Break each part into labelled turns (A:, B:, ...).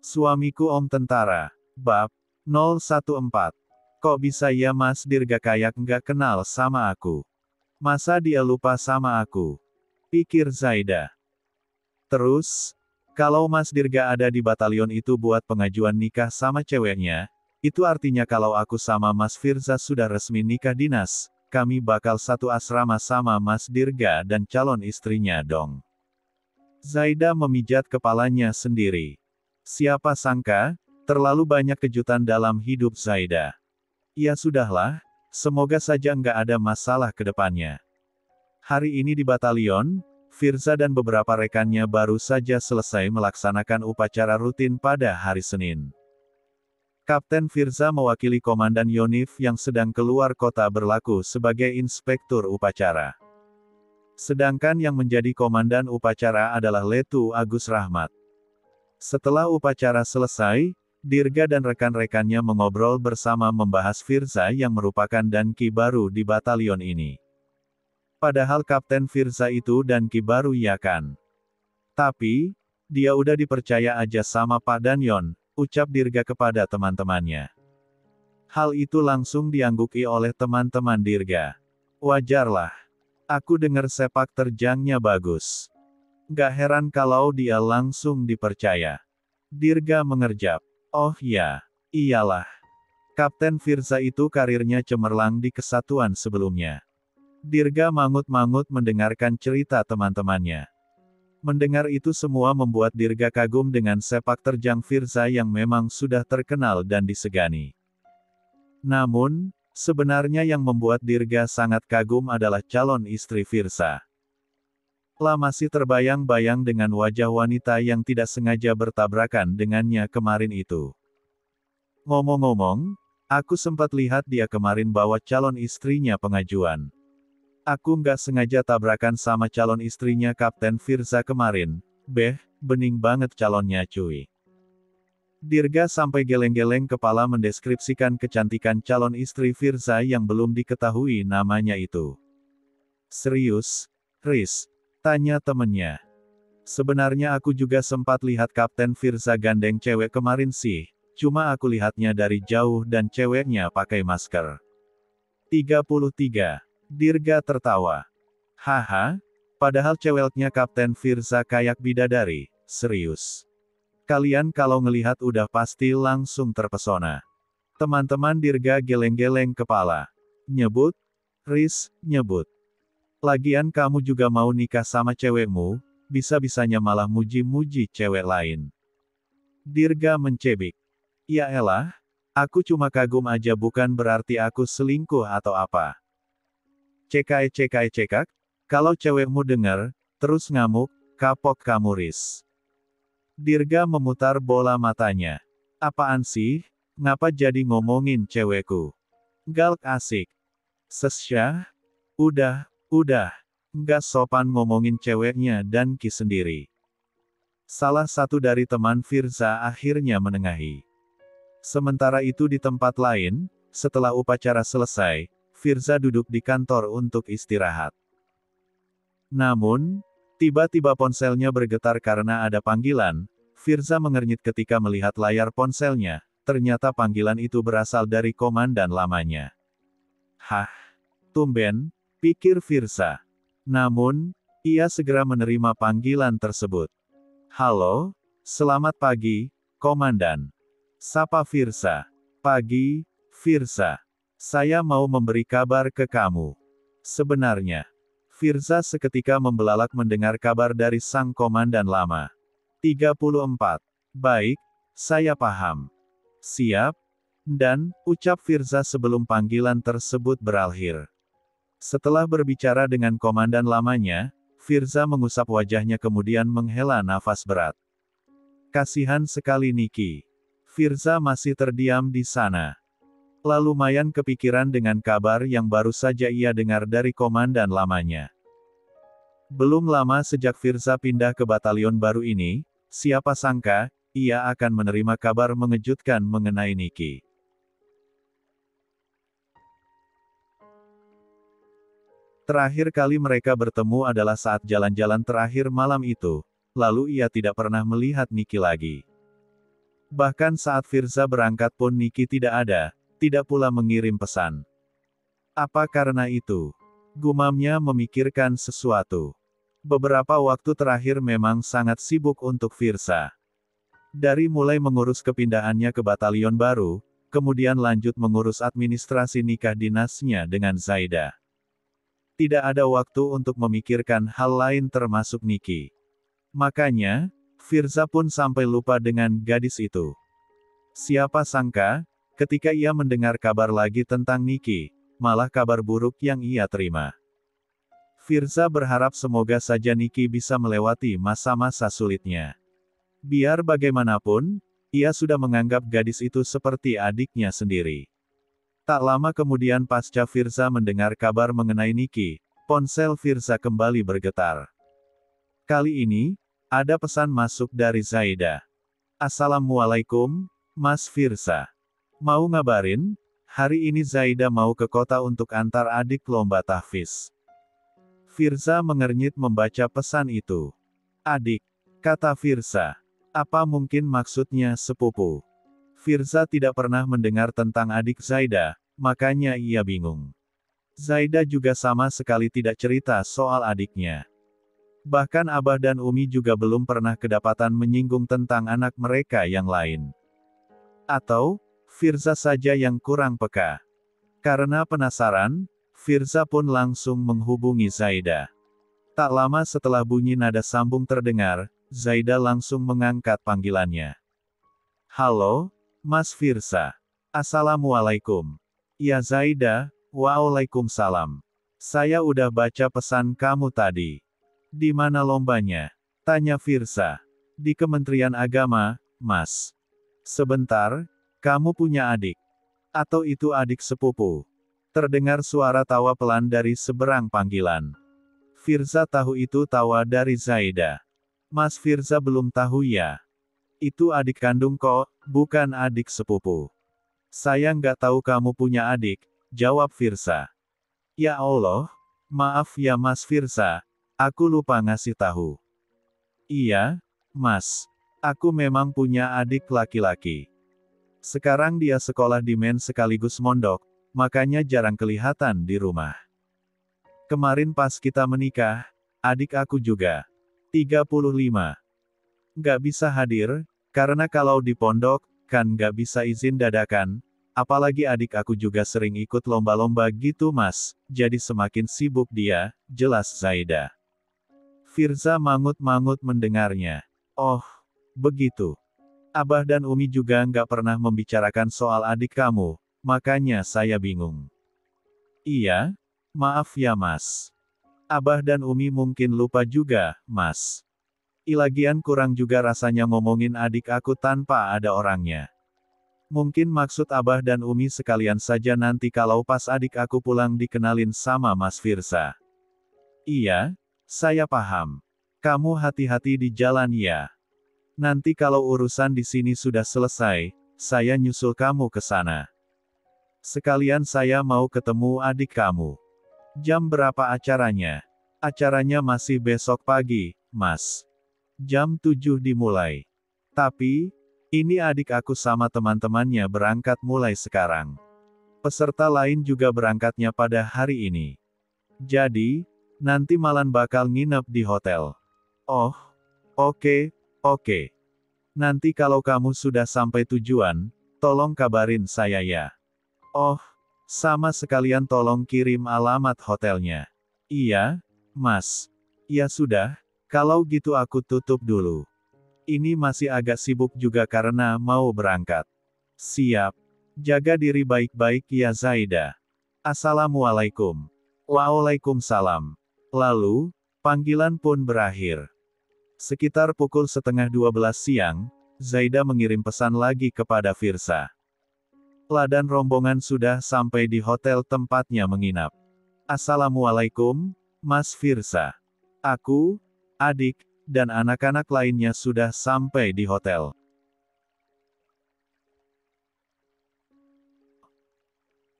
A: Suamiku Om Tentara. Bab 014. Kok bisa ya Mas Dirga kayak nggak kenal sama aku? Masa dia lupa sama aku? Pikir Zaida. Terus, kalau Mas Dirga ada di batalion itu buat pengajuan nikah sama ceweknya, itu artinya kalau aku sama Mas Firza sudah resmi nikah dinas, kami bakal satu asrama sama Mas Dirga dan calon istrinya dong. Zaida memijat kepalanya sendiri. Siapa sangka, terlalu banyak kejutan dalam hidup Zaida. Ya sudahlah, semoga saja nggak ada masalah ke depannya. Hari ini di batalion, Firza dan beberapa rekannya baru saja selesai melaksanakan upacara rutin pada hari Senin. Kapten Firza mewakili Komandan Yonif yang sedang keluar kota berlaku sebagai inspektur upacara. Sedangkan yang menjadi komandan upacara adalah Letu Agus Rahmat. Setelah upacara selesai, Dirga dan rekan-rekannya mengobrol bersama membahas Firza yang merupakan danki baru di batalion ini. Padahal Kapten Firza itu danki baru ya kan? Tapi, dia udah dipercaya aja sama Pak Danyon, ucap Dirga kepada teman-temannya. Hal itu langsung diangguki oleh teman-teman Dirga. Wajarlah. Aku dengar sepak terjangnya bagus. Gak heran kalau dia langsung dipercaya. Dirga mengerjap. Oh ya, iyalah. Kapten Firza itu karirnya cemerlang di kesatuan sebelumnya. Dirga mangut-mangut mendengarkan cerita teman-temannya. Mendengar itu semua membuat Dirga kagum dengan sepak terjang Firza yang memang sudah terkenal dan disegani. Namun, sebenarnya yang membuat Dirga sangat kagum adalah calon istri Firza. Masih terbayang-bayang dengan wajah wanita yang tidak sengaja bertabrakan dengannya kemarin itu. Ngomong-ngomong, aku sempat lihat dia kemarin bawa calon istrinya pengajuan. Aku nggak sengaja tabrakan sama calon istrinya Kapten Firza kemarin. Bening banget calonnya cuy. Dirga sampai geleng-geleng kepala mendeskripsikan kecantikan calon istri Firza yang belum diketahui namanya itu. Serius, Riz? Tanya temennya. Sebenarnya aku juga sempat lihat Kapten Firza gandeng cewek kemarin sih, cuma aku lihatnya dari jauh dan ceweknya pakai masker. 33. Dirga tertawa. Haha, padahal ceweknya Kapten Firza kayak bidadari, serius. Kalian kalau ngelihat udah pasti langsung terpesona. Teman-teman Dirga geleng-geleng kepala. Nyebut? Riz, nyebut. Lagian kamu juga mau nikah sama cewekmu, bisa-bisanya malah muji-muji cewek lain. Dirga mencebik. Ya elah, aku cuma kagum aja bukan berarti aku selingkuh atau apa. Cekak, kalau cewekmu denger, terus ngamuk, kapok kamu Riz. Dirga memutar bola matanya. Apaan sih, ngapa jadi ngomongin cewekku? Galak asik. Sesyah? Udah, nggak sopan ngomongin ceweknya dan Ki sendiri. Salah satu dari teman Firza akhirnya menengahi. Sementara itu di tempat lain, setelah upacara selesai, Firza duduk di kantor untuk istirahat. Namun, tiba-tiba ponselnya bergetar karena ada panggilan. Firza mengernyit ketika melihat layar ponselnya, ternyata panggilan itu berasal dari komandan lamanya. Hah, tumben, pikir Firza. Namun, ia segera menerima panggilan tersebut. Halo, selamat pagi, Komandan. Sapa Firza. Pagi, Firza. Saya mau memberi kabar ke kamu. Sebenarnya, Firza seketika membelalak mendengar kabar dari sang komandan lama. 34. Baik, saya paham. Siap. Dan, ucap Firza sebelum panggilan tersebut berakhir. Setelah berbicara dengan komandan lamanya, Firza mengusap wajahnya kemudian menghela nafas berat. Kasihan sekali Niki. Firza masih terdiam di sana. Lumayan kepikiran dengan kabar yang baru saja ia dengar dari komandan lamanya. Belum lama sejak Firza pindah ke batalion baru ini, siapa sangka, ia akan menerima kabar mengejutkan mengenai Niki. Terakhir kali mereka bertemu adalah saat jalan-jalan terakhir malam itu, lalu ia tidak pernah melihat Niki lagi. Bahkan saat Firza berangkat pun Niki tidak ada, tidak pula mengirim pesan. Apa karena itu? Gumamnya memikirkan sesuatu. Beberapa waktu terakhir memang sangat sibuk untuk Firza. Dari mulai mengurus kepindahannya ke batalion baru, kemudian lanjut mengurus administrasi nikah dinasnya dengan Zaida. Tidak ada waktu untuk memikirkan hal lain termasuk Niki. Makanya, Firza pun sampai lupa dengan gadis itu. Siapa sangka, ketika ia mendengar kabar lagi tentang Niki, malah kabar buruk yang ia terima. Firza berharap semoga saja Niki bisa melewati masa-masa sulitnya. Biar bagaimanapun, ia sudah menganggap gadis itu seperti adiknya sendiri. Tak lama kemudian pasca Firza mendengar kabar mengenai Niki, ponsel Firza kembali bergetar. Kali ini, ada pesan masuk dari Zaida. Assalamualaikum, Mas Firza. Mau ngabarin, hari ini Zaida mau ke kota untuk antar adik lomba tahfiz. Firza mengernyit membaca pesan itu. Adik, kata Firza. Apa mungkin maksudnya sepupu? Firza tidak pernah mendengar tentang adik Zaida, makanya ia bingung. Zaida juga sama sekali tidak cerita soal adiknya. Bahkan Abah dan Umi juga belum pernah kedapatan menyinggung tentang anak mereka yang lain. Atau, Firza saja yang kurang peka. Karena penasaran, Firza pun langsung menghubungi Zaida. Tak lama setelah bunyi nada sambung terdengar, Zaida langsung mengangkat panggilannya. Halo, Mas Firza. Assalamualaikum. Ya Zaida, waalaikumsalam. Saya udah baca pesan kamu tadi. Di mana lombanya? Tanya Firza. Di Kementerian Agama, Mas. Sebentar, kamu punya adik? Atau itu adik sepupu? Terdengar suara tawa pelan dari seberang panggilan. Firza tahu itu tawa dari Zaida. Mas Firza belum tahu ya. Itu adik kandung kok, bukan adik sepupu. Saya nggak tahu kamu punya adik, jawab Firza. Ya Allah, maaf ya Mas Firza, aku lupa ngasih tahu. Iya, Mas. Aku memang punya adik laki-laki. Sekarang dia sekolah di MEN sekaligus mondok, makanya jarang kelihatan di rumah. Kemarin pas kita menikah, adik aku juga. 35. Nggak bisa hadir, karena kalau di pondok, kan nggak bisa izin dadakan, apalagi adik aku juga sering ikut lomba-lomba gitu Mas, jadi semakin sibuk dia, jelas Zaida. Firza mangut-mangut mendengarnya. Oh, begitu. Abah dan Umi juga nggak pernah membicarakan soal adik kamu, makanya saya bingung. Iya, maaf ya Mas. Abah dan Umi mungkin lupa juga, Mas. Ilagian kurang juga rasanya ngomongin adik aku tanpa ada orangnya. Mungkin maksud Abah dan Umi sekalian saja nanti kalau pas adik aku pulang dikenalin sama Mas Firza. Iya, saya paham. Kamu hati-hati di jalan ya. Nanti kalau urusan di sini sudah selesai, saya nyusul kamu ke sana. Sekalian saya mau ketemu adik kamu. Jam berapa acaranya? Acaranya masih besok pagi, Mas. Jam 7 dimulai. Tapi, ini adik aku sama teman-temannya berangkat mulai sekarang. Peserta lain juga berangkatnya pada hari ini. Jadi, nanti malam bakal nginep di hotel. Oh, oke. Nanti kalau kamu sudah sampai tujuan, tolong kabarin saya ya. Oh, sama sekalian tolong kirim alamat hotelnya. Iya, Mas. Ya sudah, kalau gitu aku tutup dulu. Ini masih agak sibuk juga karena mau berangkat. Siap. Jaga diri baik-baik ya Zaida. Assalamualaikum. Waalaikumsalam. Lalu, panggilan pun berakhir. Sekitar pukul 11:30 siang, Zaida mengirim pesan lagi kepada Firza. Dan rombongan sudah sampai di hotel tempatnya menginap. Assalamualaikum, Mas Firza. Aku, adik, dan anak-anak lainnya sudah sampai di hotel.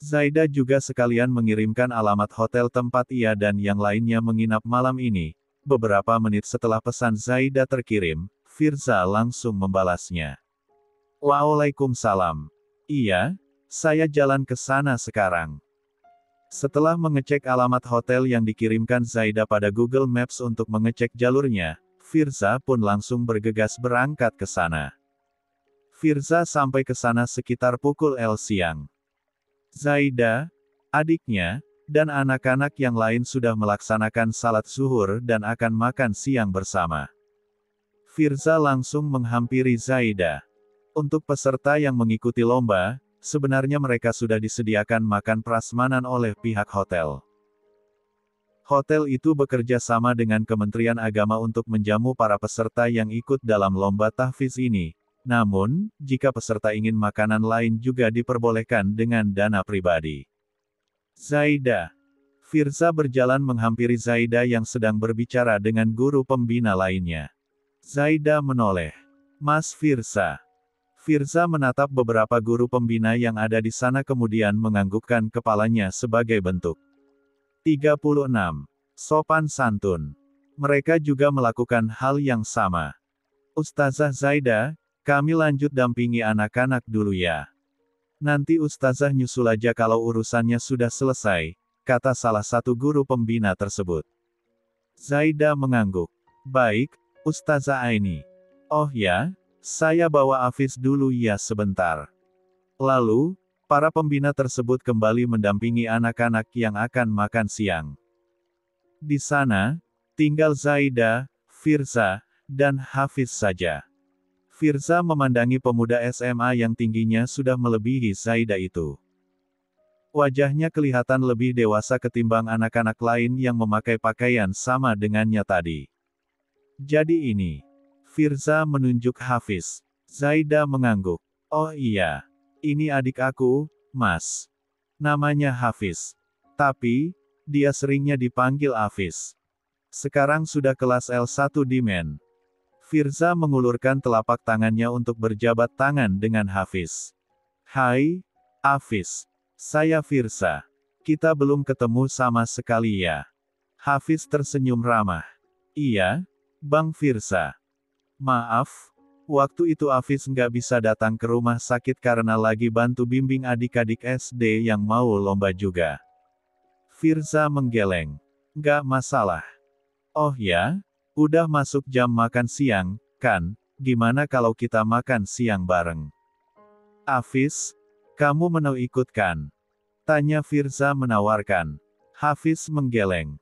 A: Zaida juga sekalian mengirimkan alamat hotel tempat ia dan yang lainnya menginap malam ini. Beberapa menit setelah pesan Zaida terkirim, Firza langsung membalasnya. Waalaikumsalam. Iya, saya jalan ke sana sekarang. Setelah mengecek alamat hotel yang dikirimkan Zaida pada Google Maps untuk mengecek jalurnya, Firza pun langsung bergegas berangkat ke sana. Firza sampai ke sana sekitar pukul L siang. Zaida, adiknya, dan anak-anak yang lain sudah melaksanakan salat zuhur dan akan makan siang bersama. Firza langsung menghampiri Zaida. Untuk peserta yang mengikuti lomba, sebenarnya mereka sudah disediakan makan prasmanan oleh pihak hotel. Hotel itu bekerja sama dengan Kementerian Agama untuk menjamu para peserta yang ikut dalam lomba tahfiz ini. Namun, jika peserta ingin makanan lain juga diperbolehkan dengan dana pribadi. Zaida. Firza berjalan menghampiri Zaida yang sedang berbicara dengan guru pembina lainnya. Zaida menoleh. Mas Firza. Firza menatap beberapa guru pembina yang ada di sana kemudian menganggukkan kepalanya sebagai bentuk 36. Sopan santun. Mereka juga melakukan hal yang sama. Ustazah Zaida, kami lanjut dampingi anak-anak dulu ya. Nanti Ustazah nyusul aja kalau urusannya sudah selesai, kata salah satu guru pembina tersebut. Zaida mengangguk. Baik, Ustazah Aini. Oh ya? Saya bawa Hafiz dulu ya sebentar. Lalu, para pembina tersebut kembali mendampingi anak-anak yang akan makan siang. Di sana, tinggal Zaida, Firza, dan Hafiz saja. Firza memandangi pemuda SMA yang tingginya sudah melebihi Zaida itu. Wajahnya kelihatan lebih dewasa ketimbang anak-anak lain yang memakai pakaian sama dengannya tadi. Jadi ini. Firza menunjuk Hafiz. Zaida mengangguk. Oh iya. Ini adik aku, Mas. Namanya Hafiz. Tapi, dia seringnya dipanggil Hafiz. Sekarang sudah kelas L1 di Men. Firza mengulurkan telapak tangannya untuk berjabat tangan dengan Hafiz. Hai, Hafiz. Saya Firza. Kita belum ketemu sama sekali ya. Hafiz tersenyum ramah. Iya, Bang Firza. Maaf, waktu itu Hafiz nggak bisa datang ke rumah sakit karena lagi bantu bimbing adik-adik SD yang mau lomba juga. Firza menggeleng. Nggak masalah. Oh ya? Udah masuk jam makan siang, kan? Gimana kalau kita makan siang bareng? Hafiz, kamu mau ikut kan? Tanya Firza menawarkan. Hafiz menggeleng.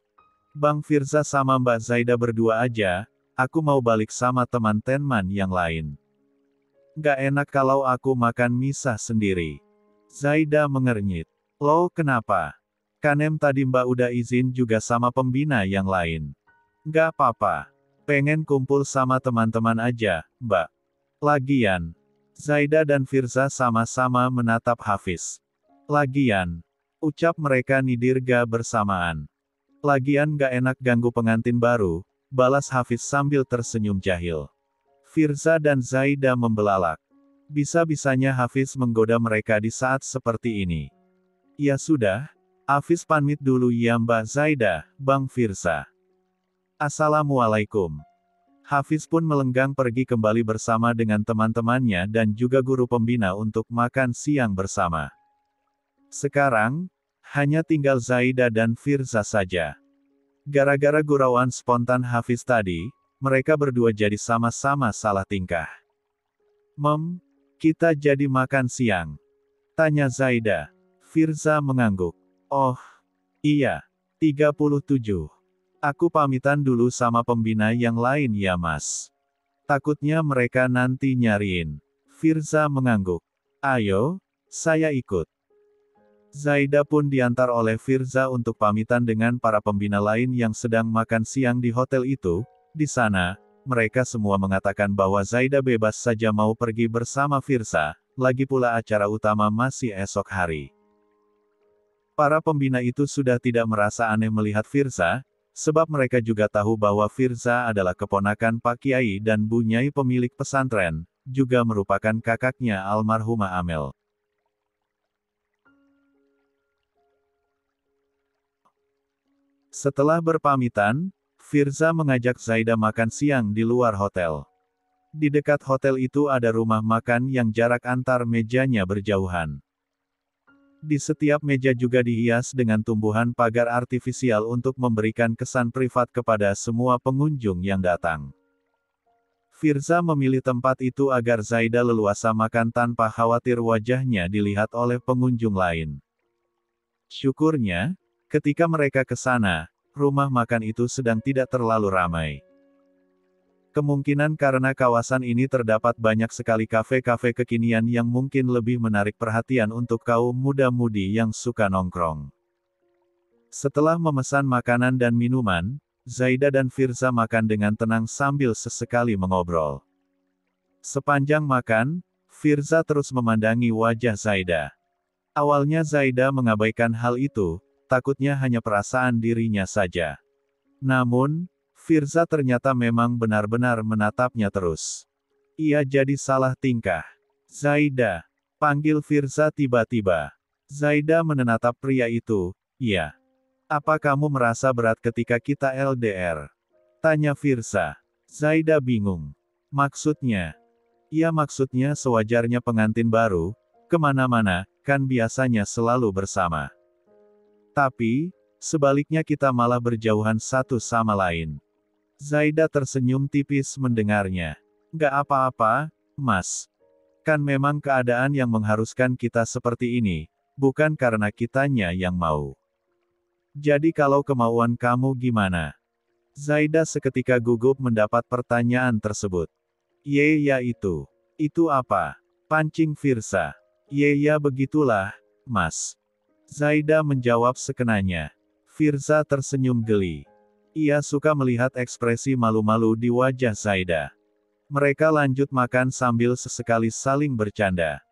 A: Bang Firza sama Mbak Zaida berdua aja. Aku mau balik sama teman-teman yang lain. Gak enak kalau aku makan misah sendiri. Zaida mengernyit. Loh kenapa? Kanem tadi Mbak udah izin juga sama pembina yang lain. Gak apa-apa. Pengen kumpul sama teman-teman aja, Mbak. Lagian. Zaida dan Firza sama-sama menatap Hafiz. Lagian. Ucap mereka nidirga bersamaan. Lagian gak enak ganggu pengantin baru. Balas Hafiz sambil tersenyum jahil. Firza dan Zaida membelalak. Bisa-bisanya Hafiz menggoda mereka di saat seperti ini. Ya sudah, Hafiz pamit dulu ya Mbak Zaida, Bang Firza. Assalamualaikum. Hafiz pun melenggang pergi kembali bersama dengan teman-temannya dan juga guru pembina untuk makan siang bersama. Sekarang, hanya tinggal Zaida dan Firza saja. Gara-gara gurauan spontan Hafiz tadi, mereka berdua jadi sama-sama salah tingkah. Mem, kita jadi makan siang? Tanya Zaida. Firza mengangguk. Oh, iya. 37. Aku pamitan dulu sama pembina yang lain ya mas. Takutnya mereka nanti nyariin. Firza mengangguk. Ayo, saya ikut. Zaida pun diantar oleh Firza untuk pamitan dengan para pembina lain yang sedang makan siang di hotel itu. Di sana, mereka semua mengatakan bahwa Zaida bebas saja mau pergi bersama Firza, lagi pula acara utama masih esok hari. Para pembina itu sudah tidak merasa aneh melihat Firza, sebab mereka juga tahu bahwa Firza adalah keponakan Pak Kiai dan Bu Nyai pemilik pesantren, juga merupakan kakaknya almarhumah Amel. Setelah berpamitan, Firza mengajak Zaida makan siang di luar hotel. Di dekat hotel itu ada rumah makan yang jarak antar mejanya berjauhan. Di setiap meja juga dihias dengan tumbuhan pagar artifisial untuk memberikan kesan privat kepada semua pengunjung yang datang. Firza memilih tempat itu agar Zaida leluasa makan tanpa khawatir wajahnya dilihat oleh pengunjung lain. Syukurnya, ketika mereka ke sana, rumah makan itu sedang tidak terlalu ramai. Kemungkinan karena kawasan ini terdapat banyak sekali kafe-kafe kekinian yang mungkin lebih menarik perhatian untuk kaum muda-mudi yang suka nongkrong. Setelah memesan makanan dan minuman, Zaida dan Firza makan dengan tenang sambil sesekali mengobrol. Sepanjang makan, Firza terus memandangi wajah Zaida. Awalnya Zaida mengabaikan hal itu, takutnya hanya perasaan dirinya saja. Namun, Firza ternyata memang benar-benar menatapnya terus. Ia jadi salah tingkah. Zaida, panggil Firza tiba-tiba. Zaida menatap pria itu. Iya. Apa kamu merasa berat ketika kita LDR? Tanya Firza. Zaida bingung. Maksudnya? Iya, maksudnya sewajarnya pengantin baru, kemana-mana, kan biasanya selalu bersama. Tapi, sebaliknya kita malah berjauhan satu sama lain. Zaida tersenyum tipis mendengarnya. Gak apa-apa, Mas. Kan memang keadaan yang mengharuskan kita seperti ini, bukan karena kitanya yang mau. Jadi kalau kemauan kamu gimana? Zaida seketika gugup mendapat pertanyaan tersebut. Ya itu. Itu apa? Pancing Firza. Ya begitulah, Mas. Zaida menjawab sekenanya. Firza tersenyum geli. Ia suka melihat ekspresi malu-malu di wajah Zaida. Mereka lanjut makan sambil sesekali saling bercanda.